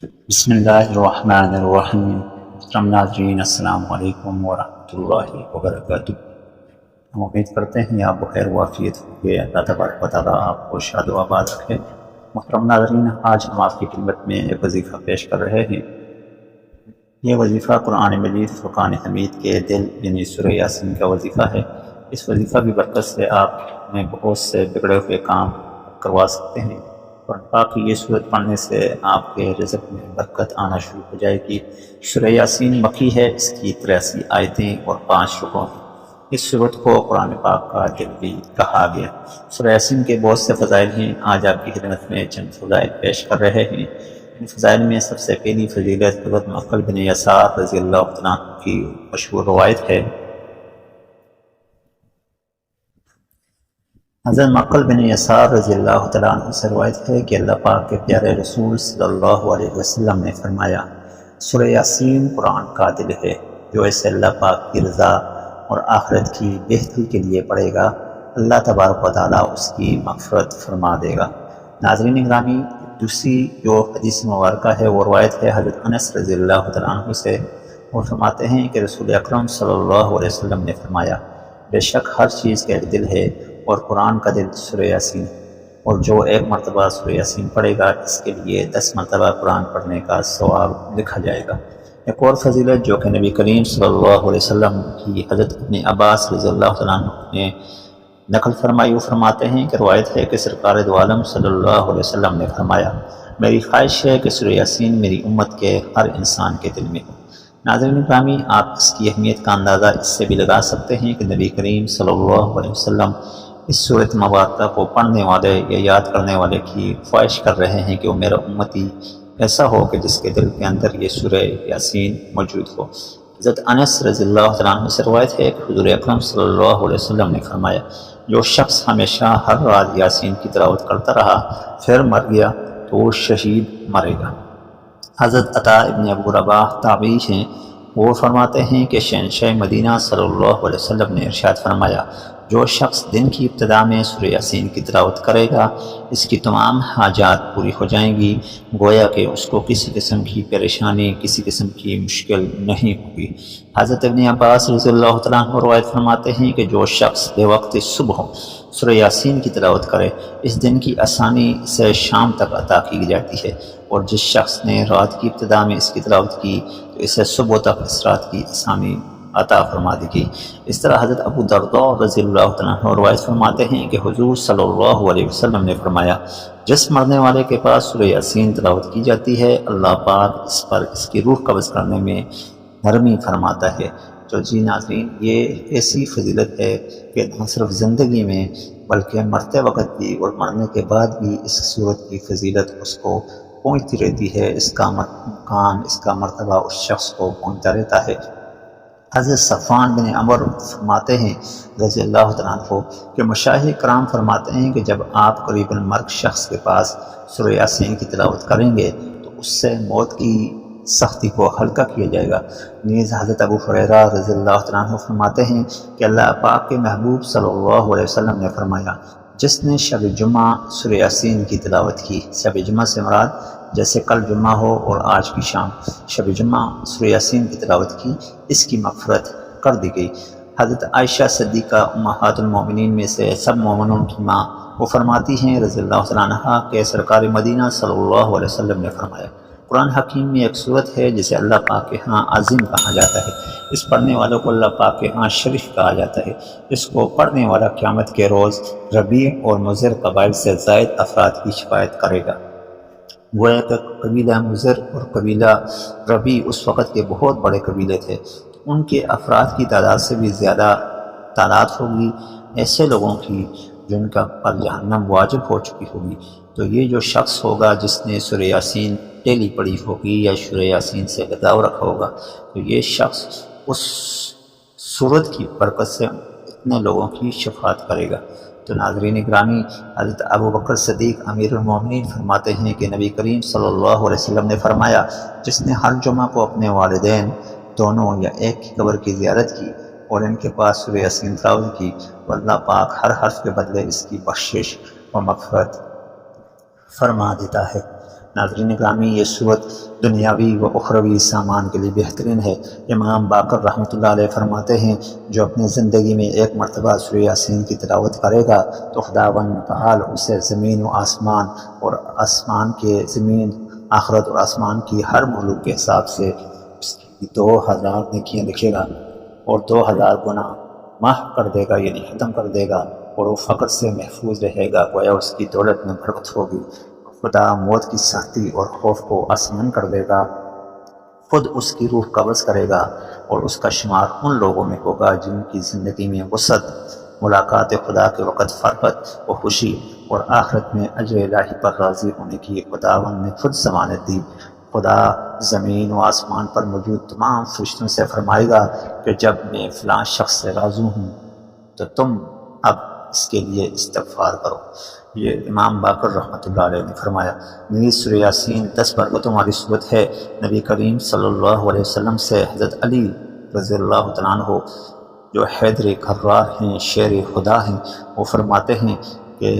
بسم اللہ الرحمن الرحیم۔ محترم ناظرین، السلام علیکم ورحمۃ اللہ وبرکاتہ۔ ہم امید کرتے ہیں آپ بخیر وافیت ہوں گے۔ اللہ تبارک و تعالیٰ آپ کو شاد و آباد رکھے۔ محترم ناظرین، آج ہم آپ کی خدمت میں ایک وظیفہ پیش کر رہے ہیں۔ یہ وظیفہ قرآن مجید فرقان حمید کے دل یعنی سورہ یاسین کا وظیفہ ہے۔ اس وظیفہ کی برکت سے آپ میں بہت سے بگڑے ہوئے کام کروا سکتے ہیں۔ قرآن پاک کی یہ سورت پڑھنے سے آپ کے رزق میں برکت آنا شروع ہو جائے گی۔ سورہ یاسین مکی ہے، اس کی 83 آیتیں اور 5 رکوع ہیں۔ اس سورت کو قرآن پاک کا دل بھی کہا گیا۔ سورہ یاسین کے بہت سے فضائل ہیں، آج آپ کی خدمت میں چند فضائل پیش کر رہے ہیں۔ ان فضائل میں سب سے پہلی فضیلت حضرت معقل بن یسار رضی اللہ عنہ کی مشہور روایت ہے۔ حضرت معقل بن یسار رضی اللہ تعالیٰ عنہ سے روایت ہے کہ اللہ پاک کے پیارے رسول صلی اللہ علیہ وسلم نے فرمایا، سورہ یاسین قرآن کا دل ہے، جو اسے اللہ پاک کی رضا اور آخرت کی بہتری کے لیے پڑھے گا، اللہ تبارک و تعالیٰ اس کی مغفرت فرما دے گا۔ ناظرین گرامی، دوسری جو حدیث مبارکہ ہے وہ روایت ہے حضرت انس رضی اللہ تعالیٰ عنہ سے۔ وہ فرماتے ہیں کہ رسول اکرم صلی اللہ علیہ وسلم نے فرمایا، بے شک ہر چیز کا ایک دل ہے اور قرآن کا دل سورہ یاسین، اور جو ایک مرتبہ سورہ یاسین پڑھے گا اس کے لیے 10 مرتبہ قرآن پڑھنے کا ثواب لکھا جائے گا۔ ایک اور فضیلت جو کہ نبی کریم صلی اللہ علیہ وسلم کی حضرت ابن عباس رضی اللہ عنہ نے نقل فرمائی، وہ فرماتے ہیں کہ روایت ہے کہ سرکار دو عالم صلی اللہ علیہ وسلم نے فرمایا، میری خواہش ہے کہ سورہ یاسین میری امت کے ہر انسان کے دل میں ہو۔ ناظرین گرامی، آپ اس کی اہمیت کا اندازہ اس سے بھی لگا سکتے ہیں کہ نبی کریم صلی اللہ علیہ وسلم اس سورت مبارکہ کو پڑھنے والے یا یاد کرنے والے کی خواہش کر رہے ہیں کہ وہ میرا امتی ایسا ہو کہ جس کے دل کے اندر یہ سورہ یاسین موجود ہو۔ حضرت انس رضی اللہ عنہ سے روایت ہے کہ حضور اکرم صلی اللہ علیہ وسلم نے فرمایا، جو شخص ہمیشہ ہر رات یاسین کی تلاوت کرتا رہا پھر مر گیا تو وہ شہید مرے گا۔ حضرت عطا ابن ابو رباح تابعی ہیں، وہ فرماتے ہیں کہ شہنشاہ مدینہ صلی اللہ علیہ وسلم نے ارشاد فرمایا، جو شخص دن کی ابتدا میں سورہ یاسین کی تلاوت کرے گا اس کی تمام حاجات پوری ہو جائیں گی، گویا کہ اس کو کسی قسم کی پریشانی، کسی قسم کی مشکل نہیں ہوگی۔ حضرت ابن عباس رضی اللہ تعالیٰ عنہ روایت فرماتے ہیں کہ جو شخص بے وقت صبح سورہ یاسین کی تلاوت کرے اس دن کی آسانی سے شام تک عطا کی جاتی ہے، اور جس شخص نے رات کی ابتدا میں اس کی تلاوت کی تو اسے صبح تک اس رات کی آسانی عطا فرما دی گئی۔ اس طرح حضرت ابو درداء رضی اللہ عنہ روایت فرماتے ہیں کہ حضور صلی اللہ علیہ وسلم نے فرمایا، جس مرنے والے کے پاس سورہ یاسین تلاوت کی جاتی ہے اللہ پاک اس پر اس کی روح قبض کرنے میں نرمی فرماتا ہے۔ تو جی ناظرین، یہ ایسی فضیلت ہے کہ نہ صرف زندگی میں بلکہ مرتے وقت بھی اور مرنے کے بعد بھی اس سورت کی فضیلت اس کو پہنچتی رہتی ہے، اس کا مقام، اس کا مرتبہ اس شخص کو پہنچتا رہتا ہے۔ حضرت صفوان بن عمر فرماتے ہیں رضی اللہ عنہ کہ مشایخ کرام فرماتے ہیں کہ جب آپ قریب المرگ شخص کے پاس سورہ یاسین کی تلاوت کریں گے تو اس سے موت کی سختی کو ہلکا کیا جائے گا۔ نیز حضرت ابو ہریرہ رضی اللہ عنہ فرماتے ہیں کہ اللہ پاک کے محبوب صلی اللہ علیہ وسلم نے فرمایا، جس نے شب جمعہ سورہ یاسین کی تلاوت کی، شب جمعہ سے مراد جیسے کل جمعہ ہو اور آج کی شام شب جمعہ سورہ یاسین کی تلاوت کی، اس کی مغفرت کر دی گئی۔ حضرت عائشہ صدیقہ امہات المومنین میں سے سب مومنوں کی ماں، وہ فرماتی ہیں رضی اللہ عنہ کہ سرکار مدینہ صلی اللہ علیہ وسلم نے فرمایا، قرآن حکیم میں ایک سورت ہے جسے اللہ پاک کے ہاں عظیم کہا جاتا ہے، اس پڑھنے والوں کو اللہ پاک کے ہاں شریف کہا جاتا ہے، اس کو پڑھنے والا قیامت کے روز ربیع اور مضر قبائل سے زائد افراد کی شفاعت کرے گا۔ گویا کہ قبیلہ مضر اور قبیلہ ربیع اس وقت کے بہت بڑے قبیلے تھے، ان کے افراد کی تعداد سے بھی زیادہ تعداد ہوگی ایسے لوگوں کی جن کا پر جہنم واجب ہو چکی ہوگی۔ تو یہ جو شخص ہوگا جس نے سورہ یاسین ڈیلی پڑھی ہوگی یا سورہ یاسین سے لگاؤ رکھا ہوگا تو یہ شخص اس سورت کی برکت سے اتنے لوگوں کی شفاعت کرے گا۔ تو ناظرین گرامی، حضرت ابو بکر صدیق امیر المومنین فرماتے ہیں کہ نبی کریم صلی اللہ علیہ وسلم نے فرمایا، جس نے ہر جمعہ کو اپنے والدین دونوں یا ایک کی قبر کی زیارت کی اور ان کے پاس سورہ یاسین تلاوت کی تو اللہ پاک ہر حرف کے بدلے اس کی بخشش و مغفرت فرما دیتا ہے۔ ناظرین گرامی، یہ صورت دنیاوی و اخروی سامان کے لیے بہترین ہے۔ امام باقر رحمۃ اللہ علیہ فرماتے ہیں جو اپنی زندگی میں ایک مرتبہ سورہ یاسین کی تلاوت کرے گا تو خداوند تعالی اسے زمین و آسمان اور آسمان کے زمین، آخرت اور آسمان کی ہر مخلوق کے حساب سے اس کی 2000 نیکیاں لکھے گا اور 2000 گناہ معاف کر دے گا، یعنی ختم کر دے گا، اور وہ فقر سے محفوظ رہے گا، گویا اس کی دولت میں برکت ہوگی۔ خدا موت کی سختی اور خوف کو آسان کر دے گا، خود اس کی روح قبض کرے گا اور اس کا شمار ان لوگوں میں ہوگا جن کی زندگی میں وسعت، ملاقات خدا کے وقت فرحت و خوشی اور آخرت میں اجر الہی پر راضی ہونے کی خداوند نے خود ضمانت دی۔ خدا زمین و آسمان پر موجود تمام فرشتوں سے فرمائے گا کہ جب میں فلاں شخص سے راضی ہوں تو تم اب اس کے لیے استغفار کرو۔ یہ امام باقر رحمۃ اللہ علیہ نے فرمایا۔ میری سورہ یاسین 10 برکتوں والی صورت ہے۔ نبی کریم صلی اللہ علیہ وسلم سے حضرت علی رضی اللہ تعالیٰ عنہ جو حیدر کرار ہیں، شیر خدا ہیں، وہ فرماتے ہیں کہ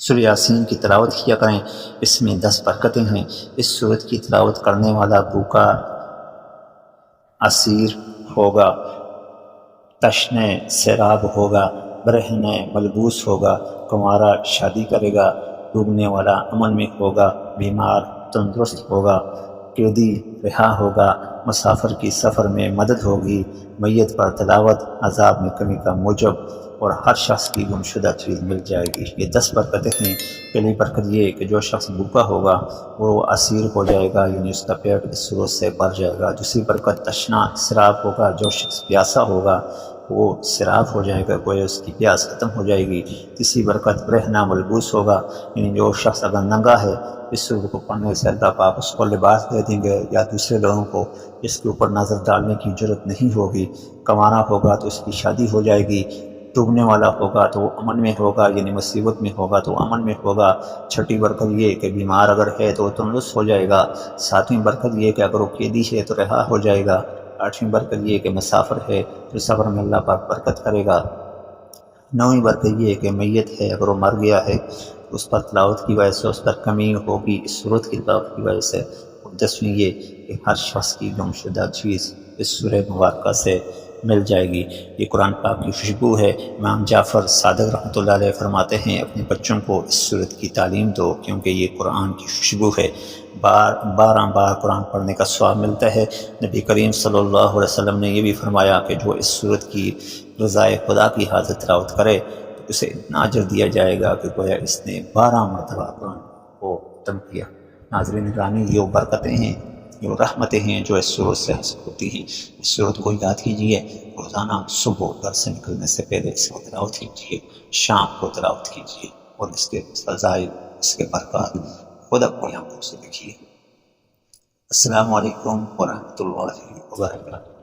سورہ یاسین کی تلاوت کیا کریں، اس میں 10 برکتیں ہیں۔ اس صورت کی تلاوت کرنے والا بھوکا اسیر ہوگا، تشنے سیراب ہوگا، برہنہ ملبوس ہوگا، کنوارا شادی کرے گا، ڈوبنے والا امن میں ہوگا، بیمار تندرست ہوگا، قیدی رہا ہوگا، مسافر کی سفر میں مدد ہوگی، میت پر تلاوت عذاب میں کمی کا موجب، اور ہر شخص کی گمشدہ چیز مل جائے گی۔ یہ 10 برکتیں ہیں۔ پہلی برکت یہ کہ جو شخص بھوکا ہوگا وہ اسیر ہو جائے گا، یعنی اس کا پیٹ اس صورت سے بھر جائے گا۔ دوسری برکت تشنا سیراب ہوگا، جو شخص پیاسا ہوگا وہ سیراب ہو جائے گا، گویا اس کی پیاس ختم ہو جائے گی۔ تیسری برکت برہنہ ملبوس ہوگا، یعنی جو شخص اگر ننگا ہے اس صورت کو پڑھنے سے اللہ پاک اس کو لباس دے دیں گے، یا دوسرے لوگوں کو اس کے اوپر نظر ڈالنے کی ضرورت نہیں ہوگی۔ کنوارا ہوگا تو اس کی شادی ہو جائے گی، ڈوبنے والا ہوگا تو وہ امن میں ہوگا، یعنی مصیبت میں ہوگا تو امن میں ہوگا۔ چھٹی برکت یہ کہ بیمار اگر ہے تو وہ تندرست ہو جائے گا۔ ساتویں برکت یہ کہ اگر وہ قیدی ہے تو رہا ہو جائے گا۔ آٹھویں برکت یہ کہ مسافر ہے تو سفر میں اللہ پاک برکت کرے گا۔ نویں برکت یہ کہ میت ہے اگر وہ مر گیا ہے تو اس پر تلاوت کی وجہ سے اس پر کمی ہوگی، اس صورت کی تلاوت کی وجہ سے۔ اور 10ویں یہ کہ ہر شخص کی گمشدہ چیز اس سورہ مبارکہ سے مل جائے گی۔ یہ قرآن پاک کی خوشبو ہے۔ امام جعفر صادق رحمۃ اللہ علیہ فرماتے ہیں اپنے بچوں کو اس صورت کی تعلیم دو کیونکہ یہ قرآن کی خوشبو ہے۔ 12 بار قرآن پڑھنے کا ثواب ملتا ہے۔ نبی کریم صلی اللہ علیہ وسلم نے یہ بھی فرمایا کہ جو اس صورت کی رضائے خدا کی حاضر تلاوت کرے تو اسے اتنا اجر دیا جائے گا کہ گویا اس نے 12 مرتبہ قرآن کو ختم کیا۔ ناظرین گرامی، یہ وہ برکتیں ہیں، یہ رحمتیں ہیں جو اس صورت سے حاصل ہوتی ہیں۔ اس صورت کو یاد کیجیے، روزانہ صبح گھر سے نکلنے سے پہلے اس کو تلاوت کیجیے، شام کو تلاوت کیجیے، اور اس کے فضائل، اس کے برکات خود اپنی آنکھوں سے دیکھیے۔ السلام علیکم ورحمۃ اللہ وبرکاتہ۔